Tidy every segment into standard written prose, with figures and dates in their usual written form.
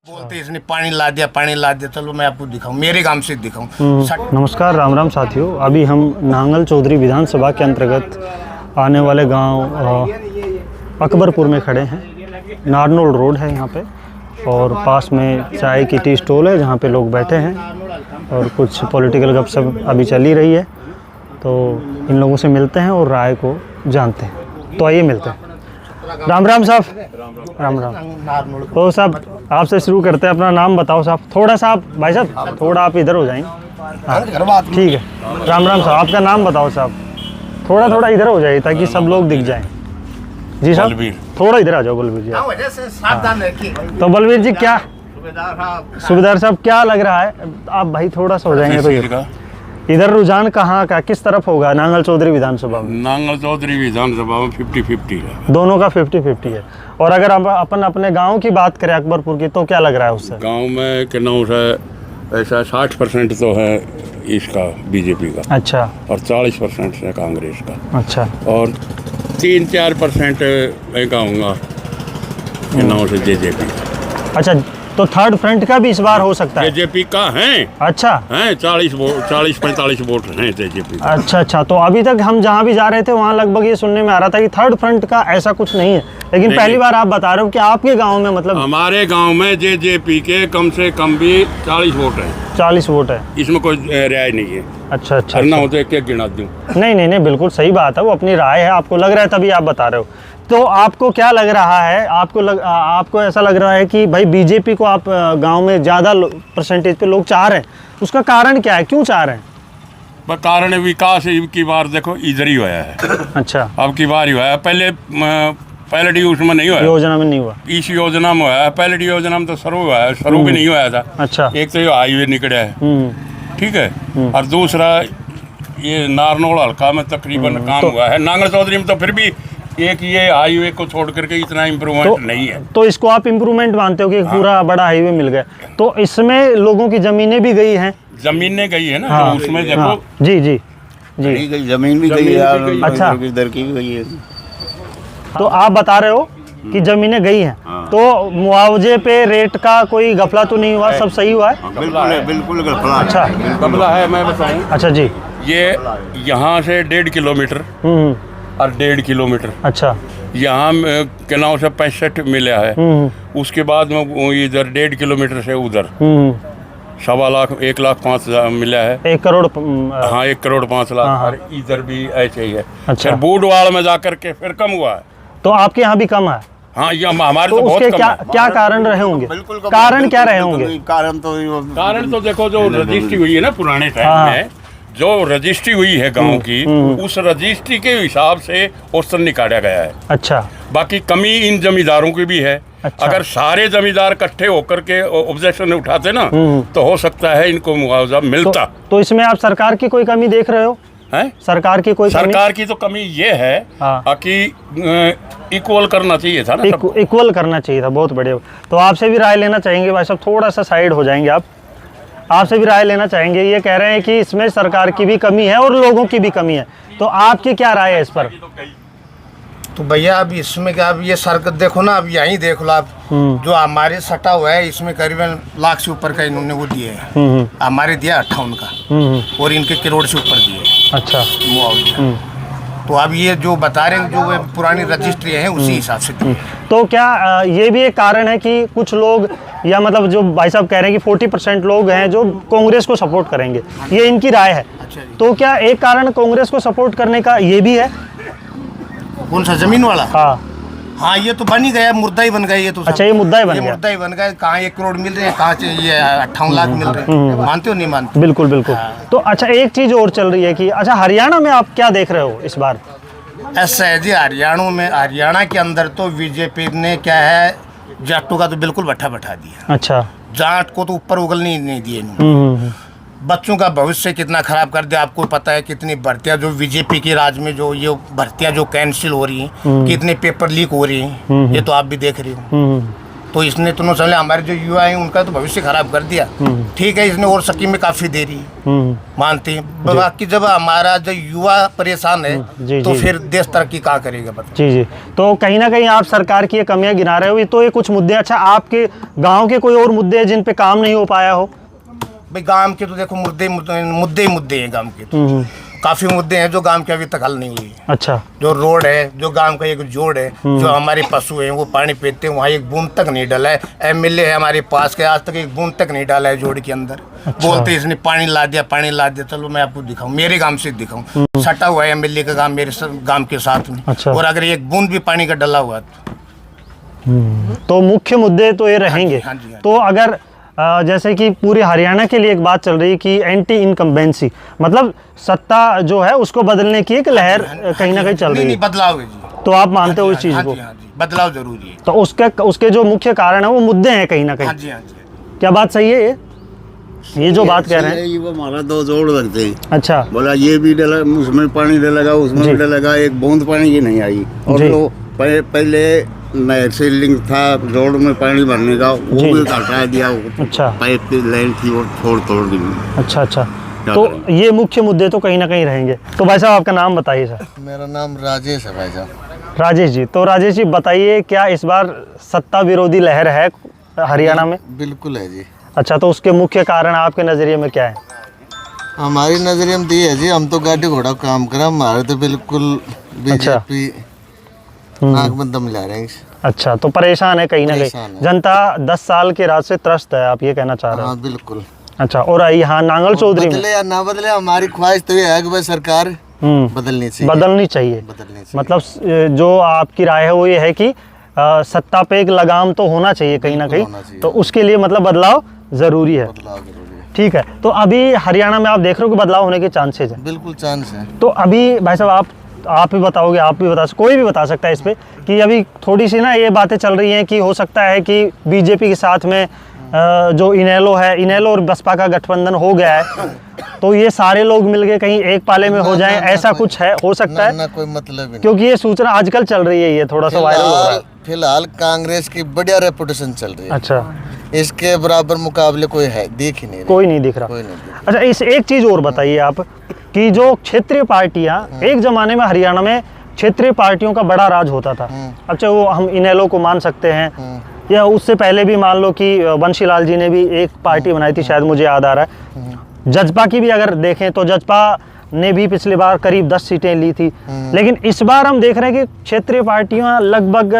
बोलते इसने पानी ला दिया, चलो मैं आपको दिखाऊं, मेरे गांव से दिखाऊं। नमस्कार, राम राम साथियों। अभी हम नांगल चौधरी विधानसभा के अंतर्गत आने वाले गांव अकबरपुर में खड़े हैं। नारनौल रोड है यहाँ पे और पास में चाय की टी स्टॉल है जहाँ पे लोग बैठे हैं और कुछ पॉलिटिकल गपशप अभी चली रही है। तो इन लोगों से मिलते हैं और राय को जानते हैं। तो आइए मिलते हैं। राम राम साहब। राम राम। तो साहब आपसे शुरू करते हैं, अपना नाम बताओ साहब। थोड़ा सा आप भाई साहब थोड़ा आप इधर हो जाएंगे। हाँ ठीक है। राम राम साहब, आपका नाम बताओ साहब। थोड़ा इधर हो जाइए ताकि सब लोग दिख जाएं। जी साहब थोड़ा इधर आ जाओ बलबीर जी। हाँ। तो बलबीर जी क्या सूबेदार साहब क्या लग रहा है, आप भाई थोड़ा सा हो जाएंगे तो इधर रुझान कहाँ का किस तरफ होगा नांगल चौधरी विधानसभा में? नांगल चौधरी विधानसभा में 50-50 है, दोनों का 50-50 है। और अगर हम अपन अपने गांव की बात करें अकबरपुर की, तो क्या लग रहा है उससे? गांव में किन्नौर है ऐसा 60% तो है इसका बीजेपी का। अच्छा। और 40% है कांग्रेस का। अच्छा। और 3-4% मैं कहूँगा किन्नौर से जेजेपी। अच्छा, तो थर्ड फ्रंट का भी इस बार हो सकता है? जेजेपी का है। अच्छा है, 40-45 वोट हैं जेजेपी। अच्छा, तो अभी तक हम जहाँ भी जा रहे थे वहाँ लगभग ये सुनने में आ रहा था कि थर्ड फ्रंट का ऐसा कुछ नहीं है, लेकिन नहीं। पहली बार आप बता रहे हो कि आपके गांव में, मतलब हमारे गांव में जेजेपी के कम से कम भी 40 वोट है। 40 वोट है, इसमें कोई राय नहीं है। अच्छा ना हो तो एक गिना दूं। नहीं, बिल्कुल सही बात है, वो अपनी राय है, आपको लग रहा है तभी आप बता रहे हो। तो आपको क्या लग रहा है, आपको ऐसा लग रहा है कि भाई बीजेपी को आप गांव में ज़्यादा परसेंटेज पे लोग चाह रहे हैं, उसका कारण क्या है, क्यों चाह रहे हैं? कारण विकास की बार देखो इधर ही हुआ है। अच्छा, अब की बार ही हुआ है, पहले उसमें नहीं हुआ, योजना में नहीं हुआ, इस योजना में हुआ है। पहले योजना में तो शुरू हुआ है, शुरू भी नहीं हुआ था। अच्छा, एक तो ये हाईवे निकला है, ठीक है, और दूसरा ये नारनौल हल्का में तकरीबन काम हुआ है। नांगल चौधरी में तो फिर भी एक ये हाईवे को छोड़ करके इतना इम्प्रूवमेंट नहीं है। तो इसको आप इम्प्रूवमेंट मानते हो कि हाँ। पूरा बड़ा हाईवे मिल गया, तो इसमें लोगों की जमीनें भी गई हैं। जमीनें गई है ना। हाँ। तो उसमें देखो। हाँ। जी जमीन भी गई है। अच्छा, इधर की भी गई है। तो आप बता रहे हो कि जमीनें गई हैं। हाँ। तो मुआवजे पे रेट का कोई घपला तो नहीं हुआ, सब सही हुआ है? बिल्कुल घपला। अच्छा घपला है, मैं बताऊं। अच्छा जी, ये यहाँ से 1.5 किलोमीटर और 1.5 किलोमीटर। अच्छा, यहाँ किन्नौर से 65 मिला है। उसके बाद में इधर 1.5 किलोमीटर से उधर 1.25 लाख 1,05,000 मिला है। 1 करोड़। हाँ, 1 करोड़ 5 लाख। हाँ। और इधर भी ऐसे ही है। अच्छा, बूढ़वाड़ में जाकर के फिर कम हुआ है। तो आपके यहाँ भी कम है? हाँ, ये हमारे तो बहुत कम है। क्या कारण रहे होंगे? कारण क्या रहे होंगे? कारण तो देखो, जो रजिस्ट्री हुई है ना पुराने टाइम में, जो रजिस्ट्री हुई है गांव की, उस रजिस्ट्री के हिसाब से औसतन निकाला गया है। अच्छा, बाकी कमी इन जमींदारों की भी है। अच्छा। अगर सारे जमींदार इकट्ठे होकर के ऑब्जेक्शन उठाते ना, तो हो सकता है इनको मुआवजा मिलता। तो इसमें आप सरकार की कोई कमी देख रहे हो? है सरकार की कोई सरकार की तो कमी ये है कि इक्वल करना चाहिए था ना, इक्वल करना चाहिए था। बहुत बढ़िया। तो आपसे भी राय लेना चाहेंगे भाई साहब, थोड़ा सा साइड हो जाएंगे आप, आपसे भी राय लेना चाहेंगे। ये कह रहे हैं कि इसमें सरकार की भी कमी है और लोगों की भी कमी है, तो आपकी क्या राय है इस पर? तो भैया अब इसमें क्या, अब ये सरकार देखो ना, अब यहीं देख लो आप, जो हमारे सटा हुआ है इसमें करीबन लाख से ऊपर का इन्होंने वो दिए है। हमारे दिया 58 का और इनके करोड़ से ऊपर दिए। अच्छा, मुआवजा। तो अब ये जो बता रहे हैं, जो पुरानी रजिस्ट्री है उसी हिसाब से दिए। तो क्या ये भी एक कारण है कि कुछ लोग, या मतलब जो भाई साहब कह रहे हैं कि 40% लोग हैं जो कांग्रेस को सपोर्ट करेंगे, ये इनकी राय है? अच्छा, तो क्या एक कारण कांग्रेस को सपोर्ट करने का ये भी है? कौन सा, जमीन वाला? हाँ, ये तो बन ही गया, मुद्दा ही बन गया ये तो। अच्छा, ये मुद्दा ही बन गया। मुद्दा ही बन गया। कहाँ 1 करोड़ मिल रहे हैं, कहाँ ये 58 लाख मिल रहे हैं, मानते हो नहीं मानते? बिल्कुल। तो अच्छा, एक चीज और चल रही है कि अच्छा हरियाणा में आप क्या देख रहे हो इस बार? ऐसा है जी, हरियाणा के अंदर तो बीजेपी ने क्या है, जाटों का तो बिल्कुल बैठा दिया। अच्छा, जाट को तो ऊपर उगलने नहीं दिए। बच्चों का भविष्य कितना खराब कर दिया, आपको पता है। कितनी भर्तियां जो बीजेपी के राज में जो ये भर्तियां जो कैंसिल हो रही हैं, कितने पेपर लीक हो रही हैं, ये तो आप भी देख रहे हो। तो इसने तो चले हमारे जो युवा हैं उनका तो भविष्य खराब कर दिया। ठीक है, इसने और स्कीमें काफी दे रही है, मानते हैं, बाकी जब हमारा जो युवा परेशान है तो फिर देश तरक्की कहाँ करेगा पता। जी जी, तो कहीं ना कहीं आप सरकार की ये कमियां गिना रहे हो, तो ये कुछ मुद्दे। अच्छा, आपके गांव के कोई और मुद्दे हैं जिन पे काम नहीं हो पाया हो? भाई गांव के तो देखो मुद्दे मुद्दे हैं, गांव के तो काफी मुद्दे हैं जो गांव के अभी तक हल नहीं हुई। अच्छा, जो रोड है, जो गांव का एक जोड़ है, जो हमारे पशु हैं वो पानी पीते हैं, वहाँ एक बूंद तक नहीं डाला है। एमएलए है हमारे पास के, आज तक एक बूंद तक नहीं डाला है जोड़ के अंदर। अच्छा। बोलते इसने पानी ला दिया, पानी ला दिया। चलो मैं आपको दिखाऊं, मेरे गांव से दिखाऊं, सटा हुआ है एमएलए का गांव मेरे गांव के साथ में। अच्छा। और अगर एक बूंद भी पानी का डला हुआ तो मुख्य मुद्दे तो ये रहेंगे। हाँ जी, हाँ। तो अगर जैसे कि पूरे हरियाणा के लिए एक बात चल रही है कि एंटी इनकम्बेंसी, मतलब सत्ता जो है उसको बदलने की एक लहर कहीं ना कहीं चल रही है। बदलाव है जी, तो आप मानते हो इस चीज को? बदलाव जरूरी है। तो उसके जो मुख्य कारण है वो मुद्दे हैं कहीं ना कहीं। हाँ जी, हाँ जी। क्या बात सही है ये जो बात कह रहे हैं? ये वो हमारा दो जोड़ लगते हैं। अच्छा, बोला ये भी डला, उसमें पानी डलेगा, उसमें भी डलेगा, एक बूंद पानी की नहीं आई। और जी। तो पहले नहर से लिंक था रोड में पानी भरने का, वो जी। भी हटा दिया। अच्छा। पाइप की लाइन थी वो तोड़ दी। अच्छा अच्छा, तो ये मुख्य मुद्दे तो कहीं ना कहीं रहेंगे। तो भाई साहब आपका नाम बताइए सर। मेरा नाम राजेश है भाई साहब। राजेश जी, तो राजेश जी बताइए, क्या इस बार सत्ता विरोधी लहर है हरियाणा में? बिल्कुल है जी। अच्छा, तो उसके मुख्य कारण आपके नज़रिए में क्या है? हमारी नजरिए में तो ये है जी, हम तो गाड़ी घोड़ा काम करें, हमारे तो बिल्कुल बीजेपी नाक में दम ला रहे हैं। अच्छा, तो परेशान है कहीं ना परेशान कहीं है। जनता 10 साल के राज से त्रस्त है, आप ये कहना चाह रहे हो? हाँ बिल्कुल। अच्छा, और यहाँ नांगल चौधरी में बदले या ना बदले, हमारी ख्वाहिश तो ये है कि भाई सरकार बदलनी चाहिए। बदलनी चाहिए। मतलब जो आपकी राय है वो ये है कि सत्ता पे एक लगाम तो होना चाहिए कहीं ना कहीं, तो उसके लिए मतलब बदलाव जरूरी है। ठीक है, तो अभी हरियाणा में आप देख रहे हो कि बदलाव होने के चांसेस हैं? बिल्कुल चांस है। तो अभी भाई साहब आप ही बताओगे, आप भी बता, कोई भी बता सकता है इस पे कि अभी थोड़ी सी ना ये बातें चल रही हैं कि हो सकता है कि बीजेपी के साथ में जो इनेलो है, इनेलो और बसपा का गठबंधन हो गया है, तो ये सारे लोग मिलके कहीं एक पाले में हो जाएं, ऐसा कुछ है, हो सकता है? ना कोई मतलब ही नहीं। क्योंकि ये सूचना आजकल चल रही है, ये थोड़ा सा वायरल हो रहा है। फिलहाल कांग्रेस की बढ़िया रेपुटेशन चल रही है। अच्छा, इसके बराबर मुकाबले कोई है दिख ही नहीं रहा। कोई नहीं दिख रहा। कोई नहीं दिख अच्छा, इस एक चीज और बताइए आप कि जो क्षेत्रीय पार्टियां, एक जमाने में हरियाणा में क्षेत्रीय पार्टियों का बड़ा राज होता था। अच्छा, वो हम इनेलो को मान सकते हैं, या उससे पहले भी मान लो कि बंशीलाल जी ने भी एक पार्टी बनाई थी, शायद मुझे याद आ रहा है। जजपा की भी अगर देखें तो जजपा ने भी पिछली बार करीब 10 सीटें ली थी, लेकिन इस बार हम देख रहे हैं कि क्षेत्रीय पार्टियां लगभग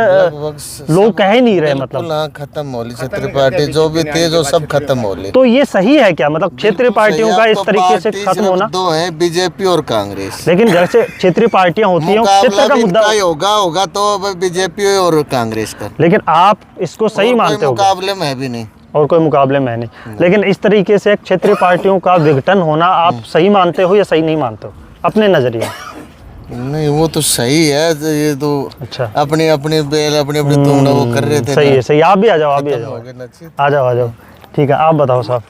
लोग कह ही नहीं रहे, मतलब खत्म हो ली क्षेत्रीय पार्टी, जो भी थे जो सब खत्म हो ली। तो ये सही है क्या? मतलब क्षेत्रीय पार्टियों का इस तरीके से खत्म होना? दो है, बीजेपी और कांग्रेस। लेकिन जैसे क्षेत्रीय पार्टियां होती हैं, क्षेत्र का मुद्दा होगा तो बीजेपी और कांग्रेस का। लेकिन आप इसको सही मानते हो? मुकाबले में है भी नहीं, और कोई मुकाबले में नहीं। लेकिन इस तरीके से क्षेत्रीय पार्टियों का विघटन होना आप सही मानते हो या सही नहीं मानते हो अपने नजरिए? नहीं, वो तो सही है, ये तो अच्छा, अपनी अपनी बेल अपनी अपनी तोड़ा वो कर रहे थे। सही है, सही। आप भी आ जाओ, आप भी आ जाओ, आ जाओ, आ जाओ। ठीक है, आप बताओ साहब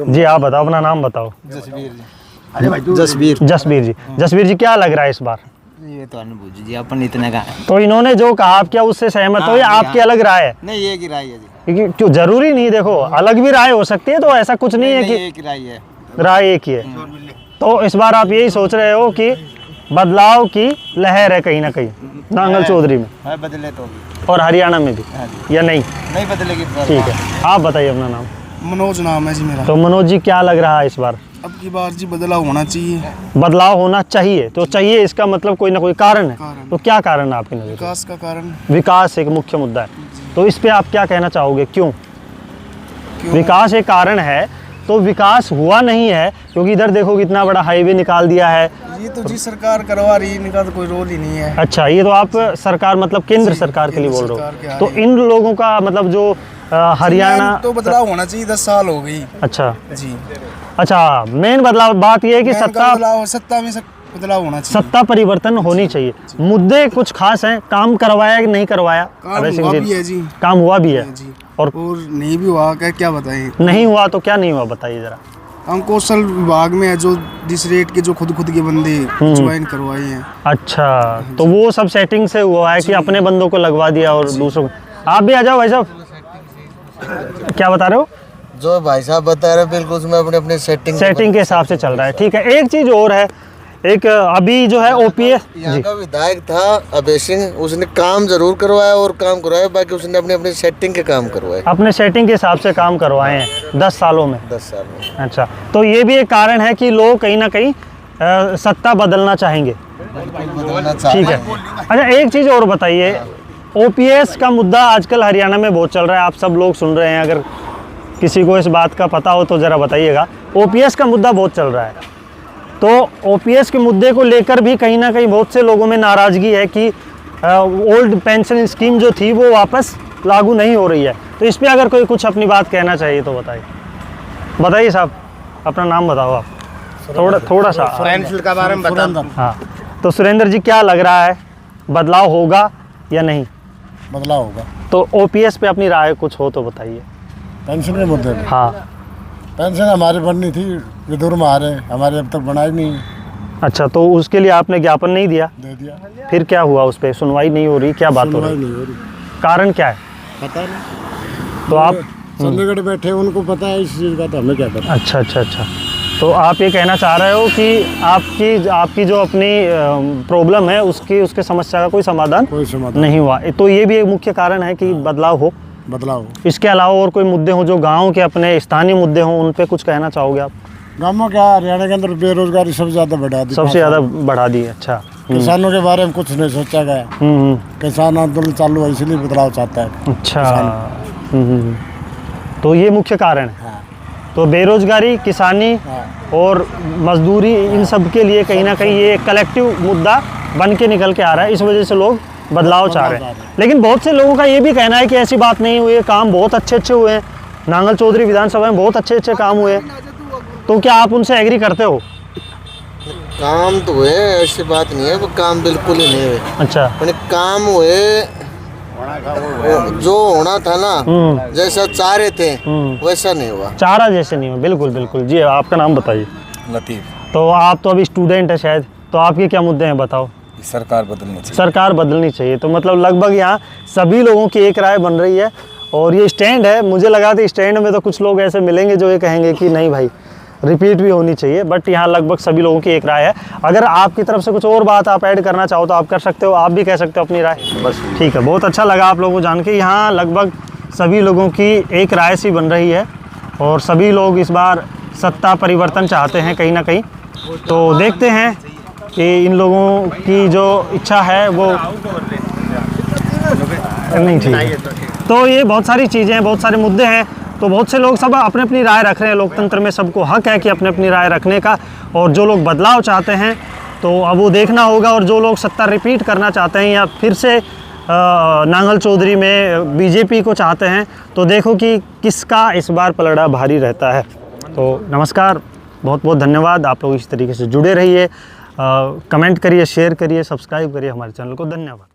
जी, आप बताओ, अपना नाम बताओ। जसबीर। जसबीर जी, जसबीर जी क्या लग रहा है इस बार? ये तो अनुभूति जी अपन इतने का है। तो इन्होंने जो कहा, आप क्या उससे सहमत हो या आपकी अलग राय है? नहीं, ये की राय है जी। क्योंकि क्यों जरूरी नहीं, देखो अलग भी राय हो सकती है, तो ऐसा कुछ नहीं है कि एक राय है, राय एक ही है। तो इस बार आप यही सोच रहे हो कि बदलाव की लहर है कहीं ना कहीं नांगल चौधरी में, है बदले तो और हरियाणा में भी, या नहीं? नहीं बदलेगी। ठीक है, आप बताइए अपना नाम। मनोज नाम है जी मेरा। तो मनोज जी क्या लग रहा है इस बार? अब की बार जी बदलाव होना चाहिए। बदलाव होना चाहिए, तो चाहिए इसका मतलब कोई ना कोई कारण है। तो क्या कारण है आपकी नजर? विकास का कारण। विकास एक मुख्य मुद्दा है, तो इस पे आप क्या कहना चाहोगे, क्यों? विकास एक कारण है, तो विकास हुआ नहीं है क्योंकि इधर देखो कितना बड़ा हाईवे निकाल दिया है। ये तो जी सरकार करवा रही है, इनका तो कोई रोल ही नहीं है। अच्छा, ये तो आप सरकार मतलब केंद्र सरकार के लिए बोल रहे हो। तो इन लोगों का मतलब जो हरियाणा तो बदलाव होना चाहिए, 10 साल हो गई। अच्छा जी, अच्छा, मेन बदलाव बात ये है कि सत्ता में बदलाव होना चाहिए, सत्ता परिवर्तन होनी चाहिए। मुद्दे कुछ खास हैं, काम करवाया कि नहीं करवाया? काम हुआ भी है जी। काम हुआ भी है जी, और नहीं भी हुआ, क्या बताएं? नहीं हुआ तो क्या नहीं हुआ, बताइए जरा। हम कौशल विभाग में है, जो जिस रेट के जो खुद के बंदे ज्वाइन करवाए हैं। अच्छा, तो वो सब सेटिंग से हुआ है कि अपने बंदों को लगवा दिया और दूसरों को? आप भी आ जाओ भाई साहब, क्या बता रहे हो? जो भाई साहब बता रहे हैं बिल्कुल उसमें अपने अपने सेटिंग के हिसाब से चल रहा है, ठीक है। एक चीज़ और है, एक अभी जो है ओपीएस यहाँ का विधायक था अभय सिंह, उसने काम जरूर करवाया और काम करवाया, बाकी उसने अपने अपने सेटिंग के काम करवाए, अपने सेटिंग के हिसाब से काम करवाए हैं 10 सालों में। 10 साल में। अच्छा, तो ये भी एक कारण है कि लोग कहीं ना कहीं सत्ता बदलना चाहेंगे, बदलना चाहते ठीक है। अच्छा, एक चीज़ और बताइए, ओपीएस का मुद्दा आजकल हरियाणा में बहुत चल रहा है, आप सब लोग सुन रहे हैं, अगर किसी को इस बात का पता हो तो ज़रा बताइएगा। ओपीएस का मुद्दा बहुत चल रहा है, तो ओपीएस के मुद्दे को लेकर भी कहीं ना कहीं बहुत से लोगों में नाराज़गी है कि ओल्ड पेंशन स्कीम जो थी वो वापस लागू नहीं हो रही है। तो इस पे अगर कोई कुछ अपनी बात कहना चाहिए तो बताइए साहब, अपना नाम बताओ आप, थोड़ा सा पेंसिल के बारे में बता। हाँ, तो सुरेंद्र जी क्या लग रहा है, बदलाव होगा या नहीं? बदलाव होगा। तो ओपीएस पे अपनी राय कुछ हो तो बताइए। पेंशन के मुद्दे में, हाँ, पेंशन हमारी बननी थी, विदुर में आ रहे, हमारे अब तक बनाई नहीं। अच्छा, तो उसके लिए आपने ज्ञापन नहीं दिया? दे दिया, फिर क्या हुआ, उस पर सुनवाई नहीं हो रही, क्या बात हो सुनवाई रही? नहीं हो रही। कारण क्या है? पता नहीं, तो आप चंडीगढ़ बैठे उनको पता है इस चीज़ का, तो हमें क्या पता। अच्छा, तो आप ये कहना चाह रहे हो कि आपकी जो अपनी प्रॉब्लम है उसके समस्या का कोई समाधान नहीं हुआ, तो ये भी एक मुख्य कारण है कि बदलाव हो। इसके अलावा और कोई मुद्दे हों जो गांव के अपने स्थानीय मुद्दे हों, उन पे कुछ कहना चाहोगे आप? गाँव क्या, हरियाणा के अंदर बेरोजगारी सबसे ज़्यादा बढ़ा दी, सबसे ज़्यादा बढ़ा दी। अच्छा, किसानों के बारे में कुछ नहीं सोचा गया। किसान आंदोलन चालू है, इसलिए बदलाव चाहता है। अच्छा, तो ये मुख्य कारण है। तो बेरोजगारी, किसानी और मजदूरी, इन सब के लिए कहीं ना कहीं ये कलेक्टिव मुद्दा बन के निकल के आ रहा है, इस वजह से लोग बदलाव चाह रहे हैं। लेकिन बहुत से लोगों का ये भी कहना है कि ऐसी बात नहीं हुई है, काम बहुत अच्छे हुए हैं, नांगल चौधरी विधानसभा में बहुत अच्छे काम हुए। तो क्या आप उनसे एग्री करते हो? काम तो हुए, ऐसी बात नहीं है, वो काम बिल्कुल ही नहीं हुए। अच्छा, काम हुए, जो होना था ना, जैसा चाह रहे थे वैसा नहीं हुआ, चारा जैसे नहीं हुआ। बिल्कुल जी, आपका नाम बताइए। लतीफ़। तो आप तो अभी स्टूडेंट है शायद, तो आपके क्या मुद्दे हैं बताओ? सरकार बदलनी चाहिए। सरकार बदलनी चाहिए, तो मतलब लगभग यहाँ सभी लोगों की एक राय बन रही है। और ये स्टैंड है, मुझे लगा था स्टैंड में तो कुछ लोग ऐसे मिलेंगे जो ये कहेंगे कि नहीं भाई रिपीट भी होनी चाहिए, बट यहाँ लगभग सभी लोगों की एक राय है। अगर आपकी तरफ से कुछ और बात आप ऐड करना चाहो तो आप कर सकते हो, आप भी कह सकते हो अपनी राय। बस ठीक है, बहुत अच्छा लगा आप लोगों को जान के। यहाँ लगभग सभी लोगों की एक राय सी बन रही है और सभी लोग इस बार सत्ता परिवर्तन चाहते हैं कहीं ना कहीं। तो देखते हैं कि इन लोगों की जो इच्छा है वो नहीं ठीक है। तो ये बहुत सारी चीज़ें हैं, बहुत सारे मुद्दे हैं, तो बहुत से लोग सब अपने अपनी राय रख रहे हैं। लोकतंत्र में सबको हक है कि अपने अपनी राय रखने का, और जो लोग बदलाव चाहते हैं तो अब वो देखना होगा, और जो लोग सत्ता रिपीट करना चाहते हैं या फिर से नांगल चौधरी में बीजेपी को चाहते हैं, तो देखो कि किसका इस बार पलड़ा भारी रहता है। तो नमस्कार, बहुत बहुत धन्यवाद। आप लोग इस तरीके से जुड़े रहिए, कमेंट करिए, शेयर करिए, सब्सक्राइब करिए हमारे चैनल को। धन्यवाद।